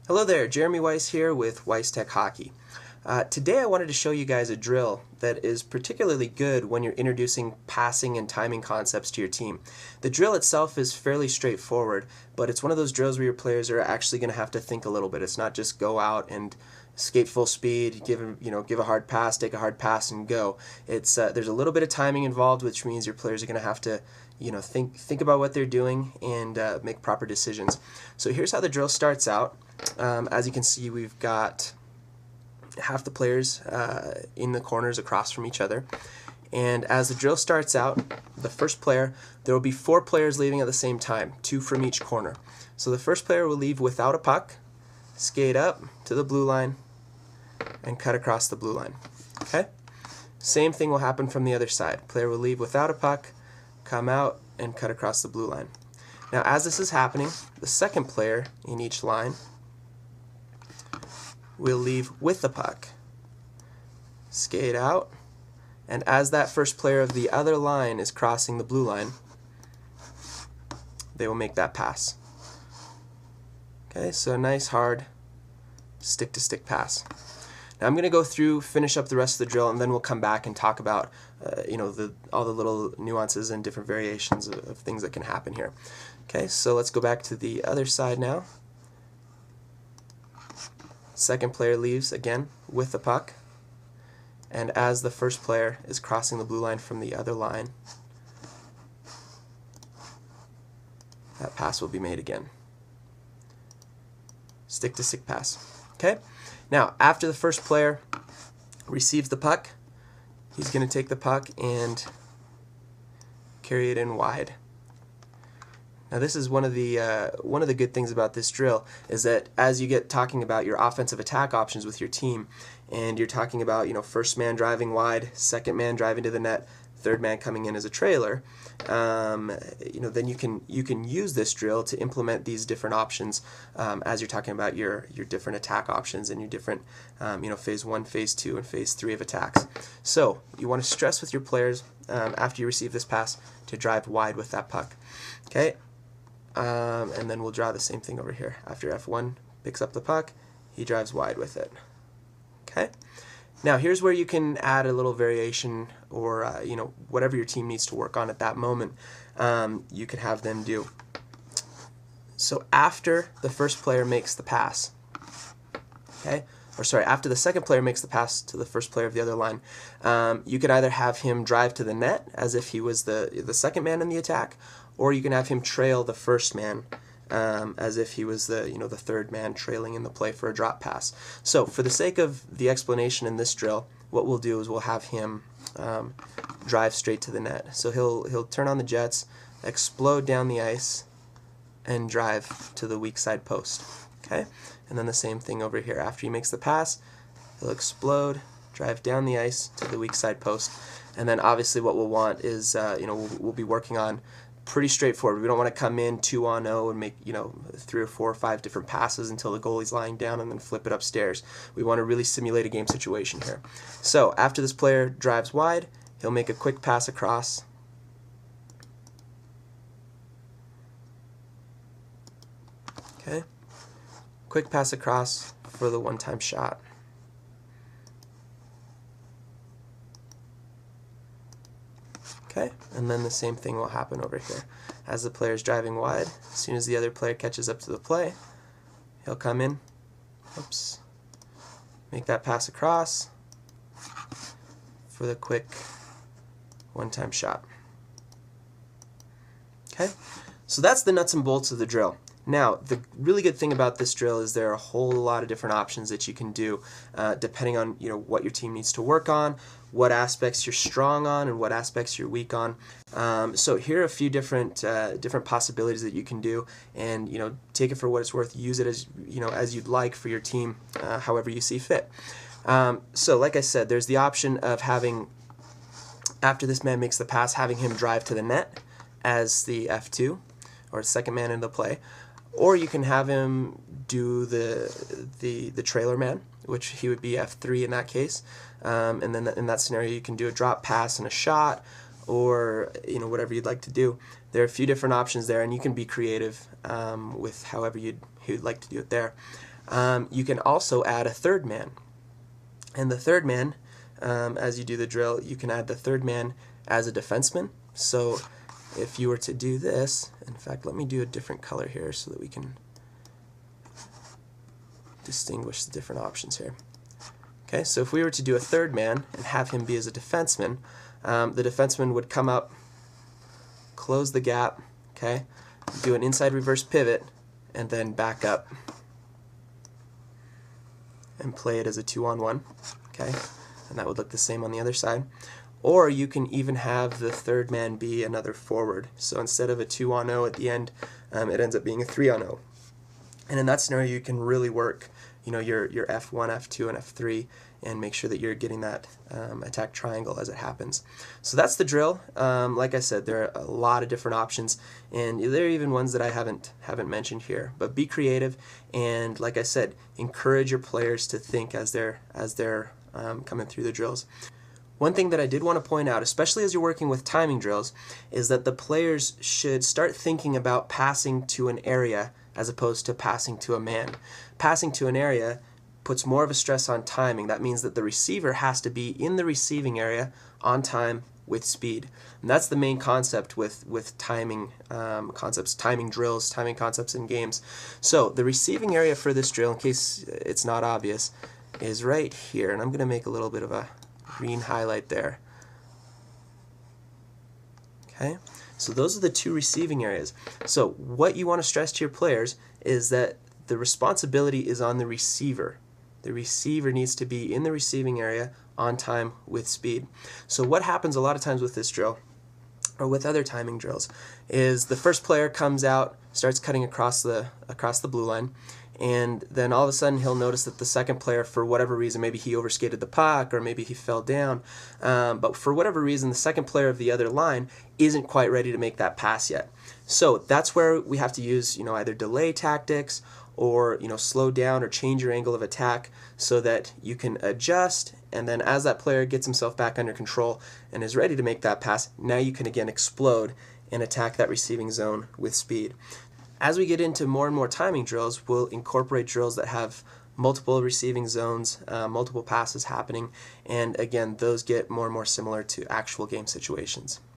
Hello there, Jeremy Weiss here with Weiss Tech Hockey. Today I wanted to show you guys a drill that is particularly good when you're introducing passing and timing concepts to your team. The drill itself is fairly straightforward, but it's one of those drills where your players are actually going to have to think a little bit. It's not just go out and skate full speed, give a hard pass, take a hard pass, and go. It's there's a little bit of timing involved, which means your players are going to have to think about what they're doing and make proper decisions. So here's how the drill starts out. As you can see, we've got half the players in the corners across from each other. And as the drill starts out, the first player, there will be 4 players leaving at the same time, 2 from each corner. So the first player will leave without a puck, skate up to the blue line, and cut across the blue line. Okay? Same thing will happen from the other side. Player will leave without a puck, come out, and cut across the blue line. Now as this is happening, the second player in each line will leave with the puck, skate out, and as that first player of the other line is crossing the blue line, they will make that pass. Okay, so a nice hard stick-to-stick pass. Now I'm going to go through, finish up the rest of the drill, and then we'll come back and talk about all the little nuances and different variations of things that can happen here. Okay, so let's go back to the other side now. Second player leaves again with the puck, and as the first player is crossing the blue line from the other line, that pass will be made again. Stick-to-stick pass. Okay? Now, after the first player receives the puck, he's going to take the puck and carry it in wide. Now this is one of the good things about this drill is that as you get talking about your offensive attack options with your team, and you're talking about first man driving wide, second man driving to the net, third man coming in as a trailer, then you can use this drill to implement these different options as you're talking about your different attack options and your different phase 1, phase 2, and phase 3 of attacks. So you want to stress with your players after you receive this pass to drive wide with that puck. Okay. And then we'll draw the same thing over here. After F1 picks up the puck, he drives wide with it. Okay? Now here's where you can add a little variation or whatever your team needs to work on at that moment, you could have them do. So after the first player makes the pass, after the second player makes the pass to the first player of the other line, you could either have him drive to the net as if he was the second man in the attack, or you can have him trail the first man as if he was the third man trailing in the play for a drop pass. So for the sake of the explanation in this drill, what we'll do is we'll have him drive straight to the net. So he'll turn on the jets, explode down the ice, and drive to the weak side post. Okay, and then the same thing over here. After he makes the pass, he'll explode, drive down the ice to the weak side post, and then obviously what we'll want is we'll be working on pretty straightforward. We don't want to come in 2-on-0 and make 3 or 4 or 5 different passes until the goalie's lying down and then flip it upstairs. We want to really simulate a game situation here. So after this player drives wide, he'll make a quick pass across. Okay, quick pass across for the one-time shot. Okay, and then the same thing will happen over here. As the player is driving wide, as soon as the other player catches up to the play, he'll come in, make that pass across for the quick one-time shot. Okay, so that's the nuts and bolts of the drill. Now, the really good thing about this drill is there are a whole lot of different options that you can do depending on what your team needs to work on, what aspects you're strong on, and what aspects you're weak on. So here are a few different possibilities that you can do, and take it for what it's worth. Use it as you'd like for your team, however you see fit. So like I said, there's the option of having, after this man makes the pass, having him drive to the net as the F2 or second man in the play. Or you can have him do the trailer man, which he would be F3 in that case. And then in that scenario, you can do a drop pass and a shot, or whatever you'd like to do. There are a few different options there, and you can be creative with however you'd like to do it there. you can also add a third man. And the third man, as you do the drill, you can add the third man as a defenseman. So if you were to do this, in fact, let me do a different color here so that we can distinguish the different options here. Okay, so if we were to do a third man and have him be as a defenseman, the defenseman would come up, close the gap, okay, do an inside reverse pivot, and then back up and play it as a 2-on-1, okay, and that would look the same on the other side. Or you can even have the third man be another forward. So instead of a 2-on-0 at the end, it ends up being a 3-on-0. And in that scenario, you can really work, your F1, F2, and F3, and make sure that you're getting that attack triangle as it happens. So that's the drill. Like I said, there are a lot of different options, and there are even ones that I haven't mentioned here. But be creative, and like I said, encourage your players to think as they're coming through the drills. One thing that I did want to point out, especially as you're working with timing drills, is that the players should start thinking about passing to an area as opposed to passing to a man. Passing to an area puts more of a stress on timing. That means that the receiver has to be in the receiving area on time with speed. And that's the main concept with timing concepts, timing drills, timing concepts in games. So the receiving area for this drill, in case it's not obvious, is right here. And I'm going to make a little bit of a green highlight there. Okay, so those are the two receiving areas. So what you want to stress to your players is that the responsibility is on the receiver. The receiver needs to be in the receiving area on time with speed. So what happens a lot of times with this drill, or with other timing drills, is the first player comes out, starts cutting across the blue line, and then all of a sudden he'll notice that the second player, for whatever reason, maybe he overskated the puck or maybe he fell down, but for whatever reason the second player of the other line isn't quite ready to make that pass yet. So that's where we have to use either delay tactics or slow down or change your angle of attack so that you can adjust, and then as that player gets himself back under control and is ready to make that pass, now you can again explode and attack that receiving zone with speed. As we get into more and more timing drills, we'll incorporate drills that have multiple receiving zones, multiple passes happening, and again, those get more and more similar to actual game situations.